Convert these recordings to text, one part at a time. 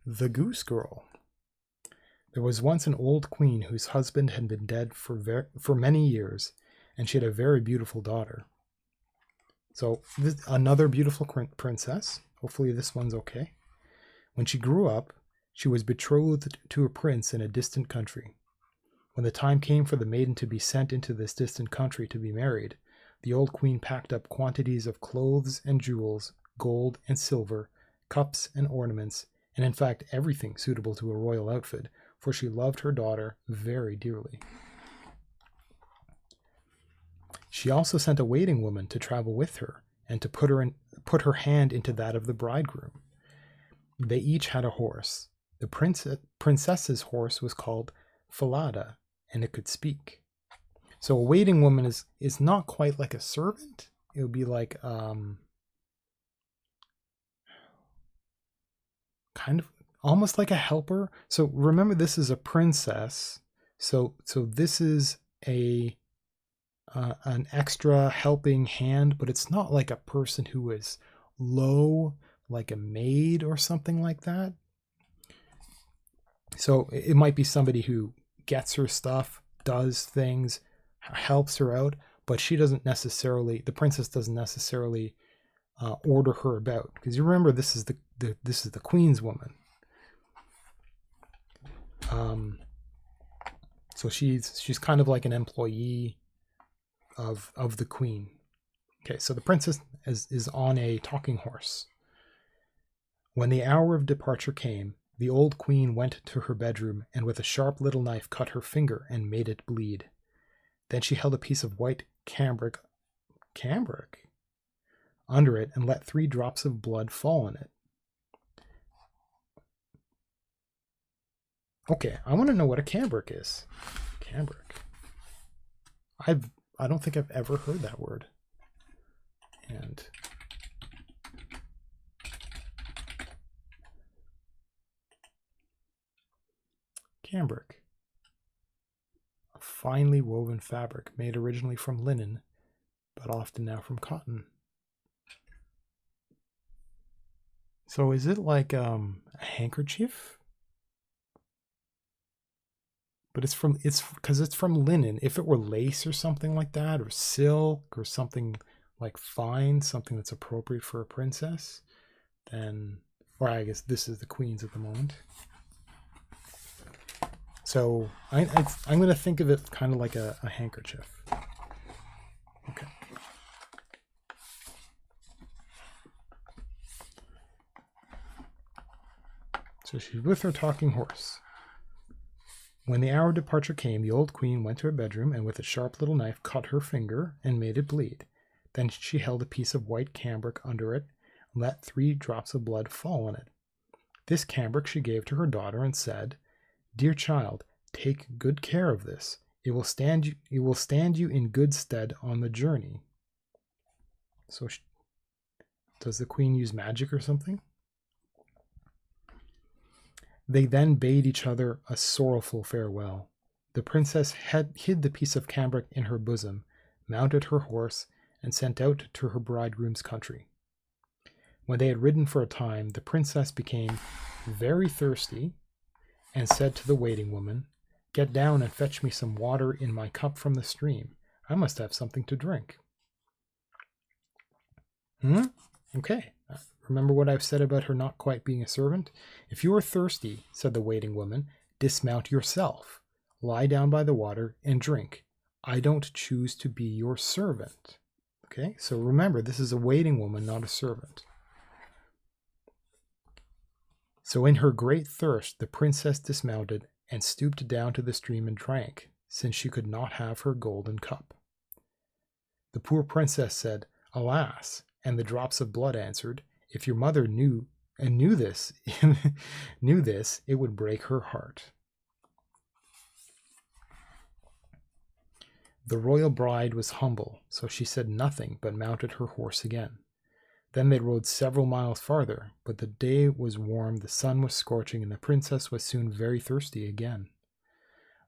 The Goose Girl. There was once an old queen whose husband had been dead for many years, and she had a very beautiful daughter. So another beautiful princess. Hopefully this one's okay. When she grew up, she was betrothed to a prince in a distant country. When the time came for the maiden to be sent into this distant country to be married, the old queen packed up quantities of clothes and jewels, gold and silver, cups and ornaments, and in fact everything suitable to a royal outfit, for she loved her daughter very dearly. She also sent a waiting woman to travel with her and to put her hand into that of the bridegroom. They each had a horse. The princess's horse was called Falada, and it could speak. So a waiting woman is not quite like a servant. It would be like kind of almost like a helper. So remember, this is a princess. So this is an extra helping hand, but it's not like a person who is low, like a maid or something like that. So it might be somebody who gets her stuff, does things, helps her out, but she doesn't necessarily, the princess doesn't necessarily order her about, because you remember this is the queen's woman. So she's kind of like an employee of the queen. Okay, so the princess is on a talking horse. When the hour of departure came, the old queen went to her bedroom and with a sharp little knife cut her finger and made it bleed. Then she held a piece of white cambric under it and let 3 drops of blood fall on it. Okay, I want to know what a cambric is. Cambric. I don't think I've ever heard that word. And cambric. A finely woven fabric made originally from linen, but often now from cotton. So is it like a handkerchief? But it's because it's from linen. If it were lace or something like that, or silk or something like fine, something that's appropriate for a princess, then, or I guess this is the queen's at the moment. So I'm going to think of it kind of like a handkerchief. Okay. So she's with her talking horse. When the hour of departure came, the old queen went to her bedroom and with a sharp little knife cut her finger and made it bleed. Then she held a piece of white cambric under it and let 3 drops of blood fall on it. This cambric she gave to her daughter and said, "Dear child, take good care of this. It will stand you in good stead on the journey." So does the queen use magic or something? They then bade each other a sorrowful farewell. The princess hid the piece of cambric in her bosom, mounted her horse, and set out to her bridegroom's country. When they had ridden for a time, the princess became very thirsty and said to the waiting woman, "Get down and fetch me some water in my cup from the stream. I must have something to drink." Okay. Remember what I've said about her not quite being a servant? "If you are thirsty," said the waiting woman, "dismount yourself. Lie down by the water and drink. I don't choose to be your servant." Okay, so remember, this is a waiting woman, not a servant. So in her great thirst, the princess dismounted and stooped down to the stream and drank, since she could not have her golden cup. The poor princess said, "Alas," and the drops of blood answered, "If your mother knew this, it would break her heart." The royal bride was humble, so she said nothing but mounted her horse again. Then they rode several miles farther, but the day was warm, the sun was scorching, and the princess was soon very thirsty again.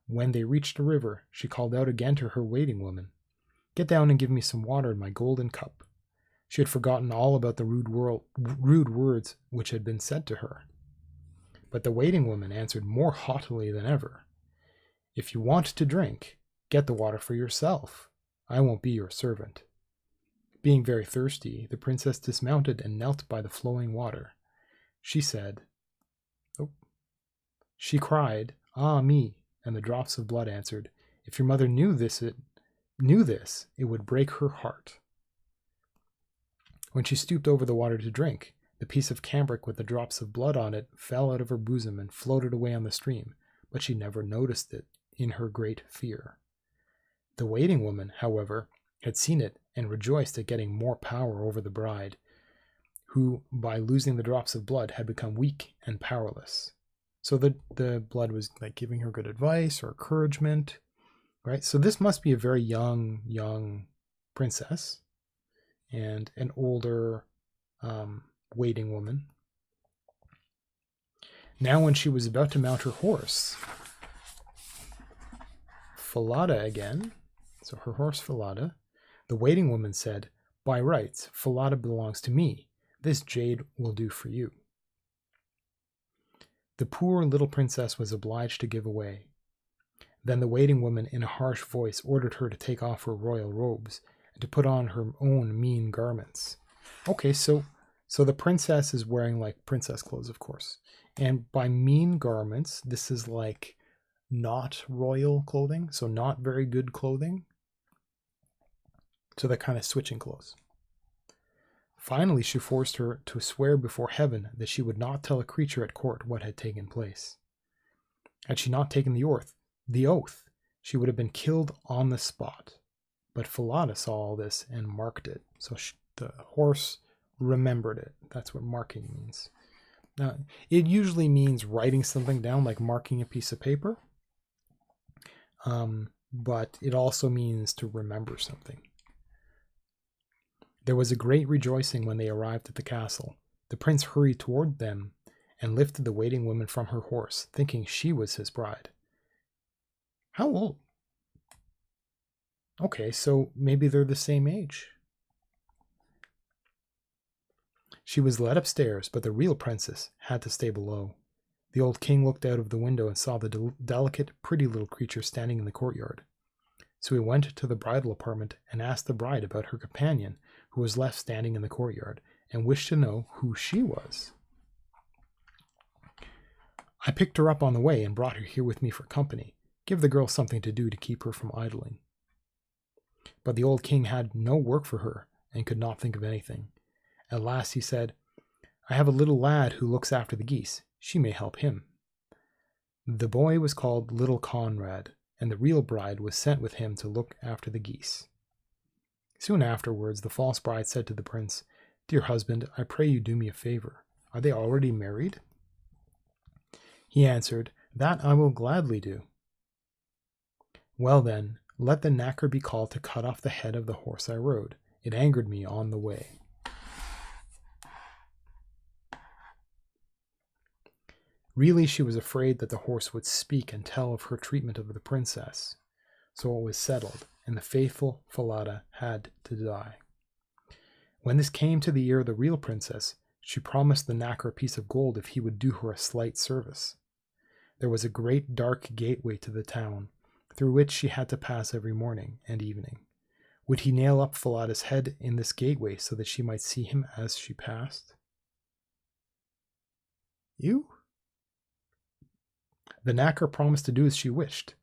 When they reached a river, she called out again to her waiting woman, "Get down and give me some water in my golden cup." She had forgotten all about the rude words which had been said to her. But the waiting woman answered more haughtily than ever, "If you want to drink, get the water for yourself. I won't be your servant." Being very thirsty, the princess dismounted and knelt by the flowing water. She said, oh, she cried, "Ah me," and the drops of blood answered, "If your mother knew this, it would break her heart." When she stooped over the water to drink, the piece of cambric with the drops of blood on it fell out of her bosom and floated away on the stream, but she never noticed it in her great fear. The waiting woman, however, had seen it and rejoiced at getting more power over the bride, who, by losing the drops of blood, had become weak and powerless. So the blood was like giving her good advice or encouragement, right? So this must be a very young princess and an older waiting woman. Now when she was about to mount her horse, Falada again, so her horse Falada, the waiting woman said, "By rights, Falada belongs to me. This jade will do for you." The poor little princess was obliged to give way. Then the waiting woman in a harsh voice ordered her to take off her royal robes and to put on her own mean garments. Okay, so the princess is wearing like princess clothes, of course. And by mean garments, this is like not royal clothing, so not very good clothing. So they're kind of switching clothes. Finally, she forced her to swear before heaven that she would not tell a creature at court what had taken place. Had she not taken the oath, she would have been killed on the spot. But Falada saw all this and marked it. So the horse remembered it. That's what marking means. Now, it usually means writing something down, like marking a piece of paper. But it also means to remember something. There was a great rejoicing when they arrived at the castle. The prince hurried toward them and lifted the waiting woman from her horse, thinking she was his bride. How old? Okay, so maybe they're the same age. She was led upstairs, but the real princess had to stay below. The old king looked out of the window and saw the delicate, pretty little creature standing in the courtyard. So he went to the bridal apartment and asked the bride about her companion, who was left standing in the courtyard, and wished to know who she was. "I picked her up on the way and brought her here with me for company. Give the girl something to do to keep her from idling." But the old king had no work for her and could not think of anything. At last he said, "I have a little lad who looks after the geese. She may help him." The boy was called Little Conrad, and the real bride was sent with him to look after the geese. Soon afterwards, the false bride said to the prince, "Dear husband, I pray you do me a favor. Are they already married?" He answered, "That I will gladly do." "Well then, let the knacker be called to cut off the head of the horse I rode. It angered me on the way." Really, she was afraid that the horse would speak and tell of her treatment of the princess. So it was settled, and the faithful Falada had to die. When this came to the ear of the real princess, she promised the knacker a piece of gold if he would do her a slight service. There was a great dark gateway to the town, through which she had to pass every morning and evening. Would he nail up Falada's head in this gateway so that she might see him as she passed? You? The knacker promised to do as she wished,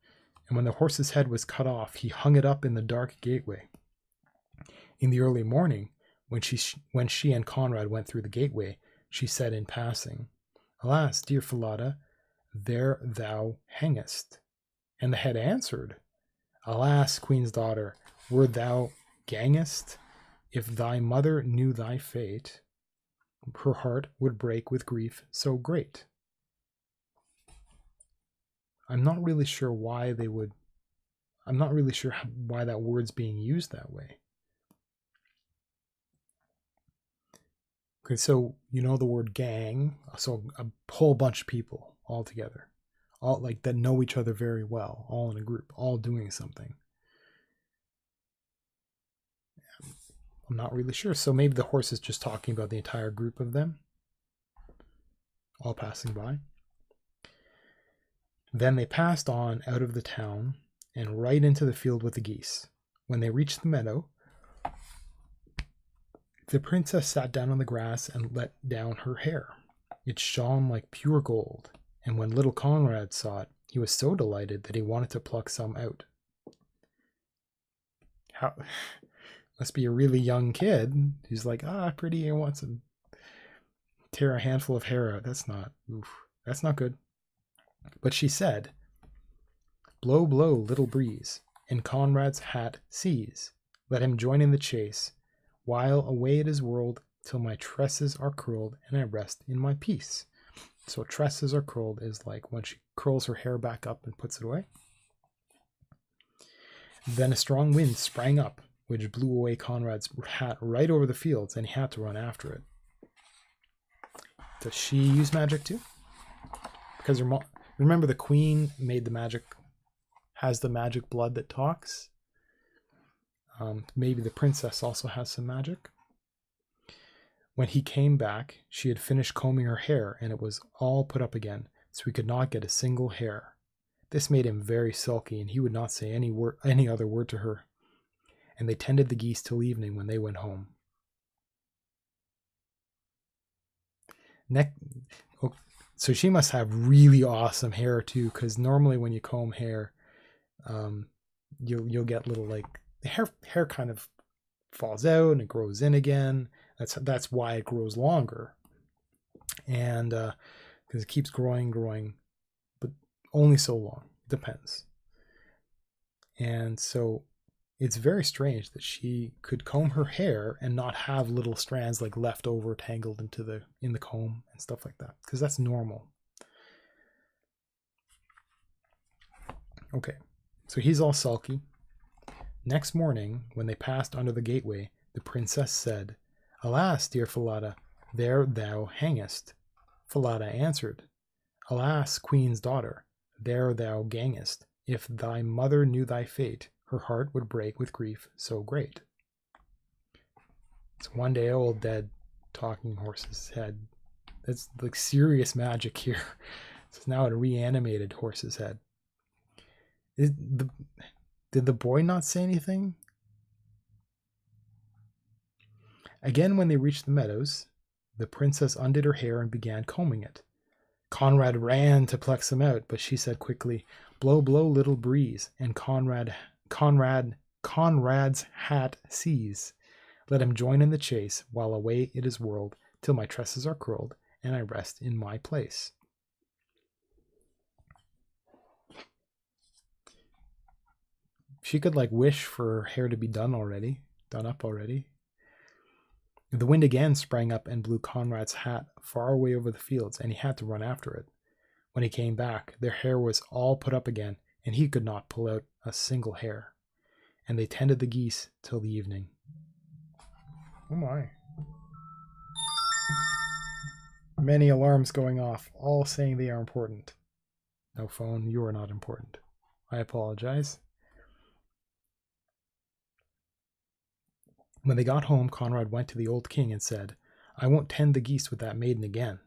and when the horse's head was cut off, he hung it up in the dark gateway. In the early morning, when she and Conrad went through the gateway, she said in passing, "Alas, dear Falada, there thou hangest." And the head answered, "Alas, queen's daughter, where thou gangest, if thy mother knew thy fate, her heart would break with grief so great." I'm not really sure why why that word's being used that way. Okay, so you know the word gang, so a whole bunch of people all together, all like that know each other very well, all in a group, all doing something. I'm not really sure. So maybe the horse is just talking about the entire group of them, all passing by. Then they passed on out of the town and right into the field with the geese. When they reached the meadow, the princess sat down on the grass and let down her hair. It shone like pure gold, and when little Conrad saw it, he was so delighted that he wanted to pluck some out. How must be a really young kid who's like, pretty, I want some. Tear a handful of hair out. That's not good. But she said, blow, blow, little breeze, and Conrad's hat seize. Let him join in the chase, while away it is whirled, till my tresses are curled, and I rest in my peace. So tresses are curled is like when she curls her hair back up and puts it away. Then a strong wind sprang up, which blew away Conrad's hat right over the fields, and he had to run after it. Does she use magic too? Because remember the queen made the magic, has the magic blood that talks. Maybe the princess also has some magic. When he came back, she had finished combing her hair, and it was all put up again, so he could not get a single hair. This made him very sulky, and he would not say any other word to her. And they tended the geese till evening, when they went home. So she must have really awesome hair too, because normally when you comb hair, you'll get little, like, the hair kind of falls out and it grows in again. That's why it grows longer, and because it keeps growing, but only so long. It depends. And so it's very strange that she could comb her hair and not have little strands like left over tangled in the comb and stuff like that, because that's normal. Okay, so he's all sulky. Next morning, when they passed under the gateway, the princess said, "Alas, dear Falada, there thou hangest." Falada answered, "Alas, queen's daughter, there thou gangest. If thy mother knew thy fate, her heart would break with grief so great." It's one day old, dead, talking horse's head. That's like serious magic here. It's now a reanimated horse's head. Did the boy not say anything? Again, when they reached the meadows, the princess undid her hair and began combing it. Conrad ran to pluck some out, but she said quickly, "Blow, blow, little breeze, and Conrad's hat seize. Let him join in the chase, while away it is whirled, till my tresses are curled, and I rest in my place." She could like wish for her hair to be done up already. The wind again sprang up and blew Conrad's hat far away over the fields, and he had to run after it. When he came back, their hair was all put up again, and he could not pull out a single hair. And they tended the geese till the evening. Oh my. Many alarms going off, all saying they are important. No, phone, you are not important. I apologize. When they got home, Conrad went to the old king and said, "I won't tend the geese with that maiden again."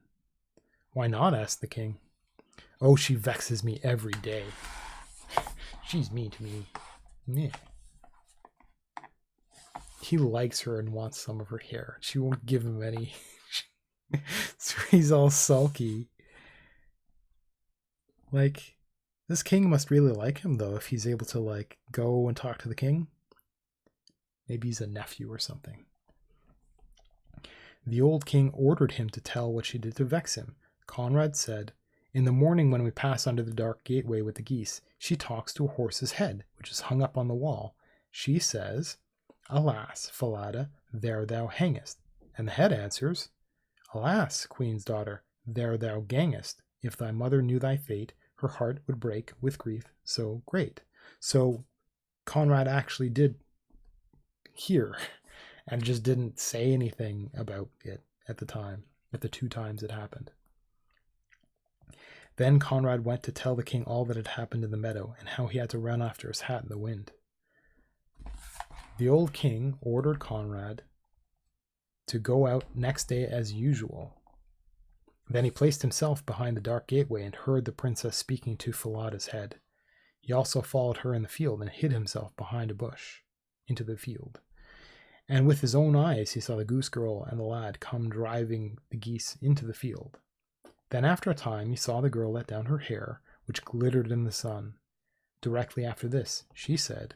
"Why not?" asked the king. "Oh, she vexes me every day. She's mean to me." Yeah. He likes her and wants some of her hair. She won't give him any. So he's all sulky. Like, this king must really like him, though, if he's able to, like, go and talk to the king. Maybe he's a nephew or something. The old king ordered him to tell what she did to vex him. Conrad said, "In the morning when we pass under the dark gateway with the geese, she talks to a horse's head, which is hung up on the wall. She says, 'Alas, Falada, there thou hangest.' And the head answers, 'Alas, queen's daughter, there thou gangest. If thy mother knew thy fate, her heart would break with grief so great.'" So Conrad actually did hear and just didn't say anything about it at the 2 times it happened. Then Conrad went to tell the king all that had happened in the meadow and how he had to run after his hat in the wind. The old king ordered Conrad to go out next day as usual. Then he placed himself behind the dark gateway and heard the princess speaking to Falada's head. He also followed her in the field and hid himself behind a bush into the field. And with his own eyes he saw the goose girl and the lad come driving the geese into the field. Then after a time he saw the girl let down her hair, which glittered in the sun. Directly after this she said,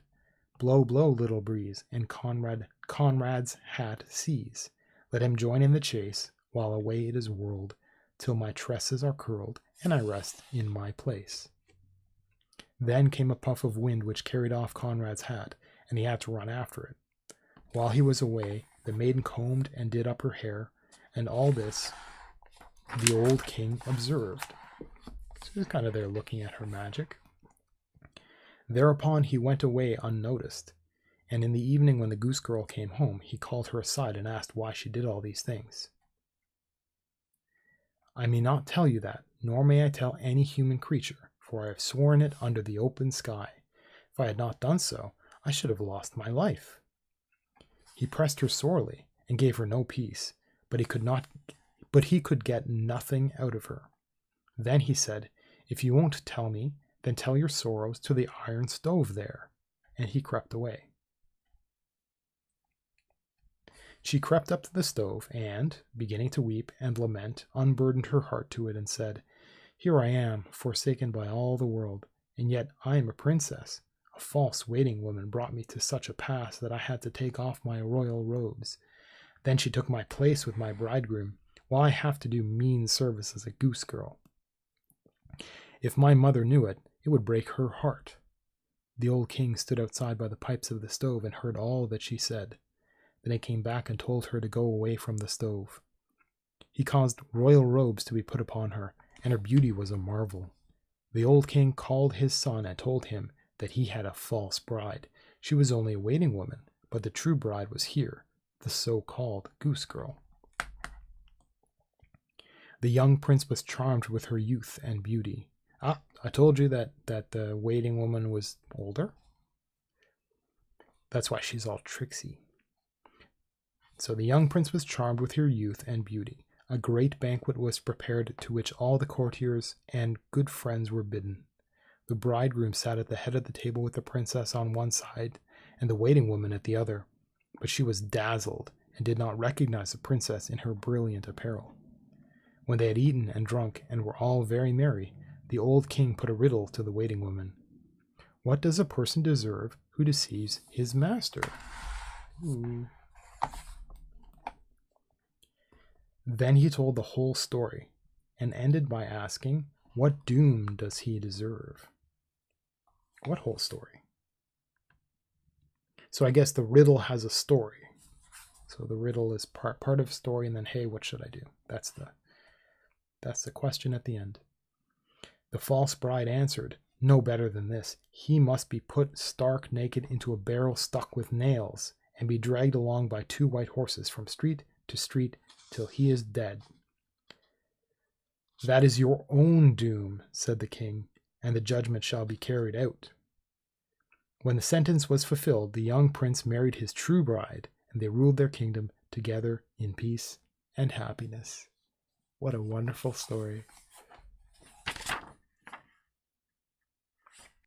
"Blow, blow, little breeze, and Conrad's hat seize. Let him join in the chase, while away it is whirled, till my tresses are curled, and I rest in my place." Then came a puff of wind which carried off Conrad's hat, and he had to run after it. While he was away, the maiden combed and did up her hair, and all this the old king observed. So he was kind of there looking at her magic. Thereupon he went away unnoticed, and in the evening when the goose girl came home, he called her aside and asked why she did all these things. "I may not tell you that, nor may I tell any human creature, for I have sworn it under the open sky. If I had not done so, I should have lost my life." He pressed her sorely and gave her no peace, but he could get nothing out of her. Then he said, "If you won't tell me, then tell your sorrows to the iron stove there." And he crept away. She crept up to the stove and, beginning to weep and lament, unburdened her heart to it and said, "Here I am, forsaken by all the world, and yet I am a princess. A false waiting woman brought me to such a pass that I had to take off my royal robes. Then she took my place with my bridegroom, while I have to do mean service as a goose girl. If my mother knew it, it would break her heart." The old king stood outside by the pipes of the stove and heard all that she said. Then he came back and told her to go away from the stove. He caused royal robes to be put upon her, and her beauty was a marvel. The old king called his son and told him that he had a false bride. She was only a waiting woman, but the true bride was here, the so-called goose girl. The young prince was charmed with her youth and beauty. I told you that the waiting woman was older. That's why she's all tricksy. So the young prince was charmed with her youth and beauty. A great banquet was prepared to which all the courtiers and good friends were bidden. The bridegroom sat at the head of the table with the princess on one side and the waiting woman at the other, but she was dazzled and did not recognize the princess in her brilliant apparel. When they had eaten and drunk and were all very merry, the old king put a riddle to the waiting woman. "What does a person deserve who deceives his master?" Ooh. Then he told the whole story and ended by asking, "What doom does he deserve?" What whole story? So I guess the riddle has a story. So the riddle is part of a story, and then, hey, what should I do? That's the question at the end. The false bride answered, "No better than this. He must be put stark naked into a barrel stuck with nails, and be dragged along by 2 white horses from street to street till he is dead." "That is your own doom," said the king, "and the judgment shall be carried out." When the sentence was fulfilled, the young prince married his true bride, and they ruled their kingdom together in peace and happiness. What a wonderful story.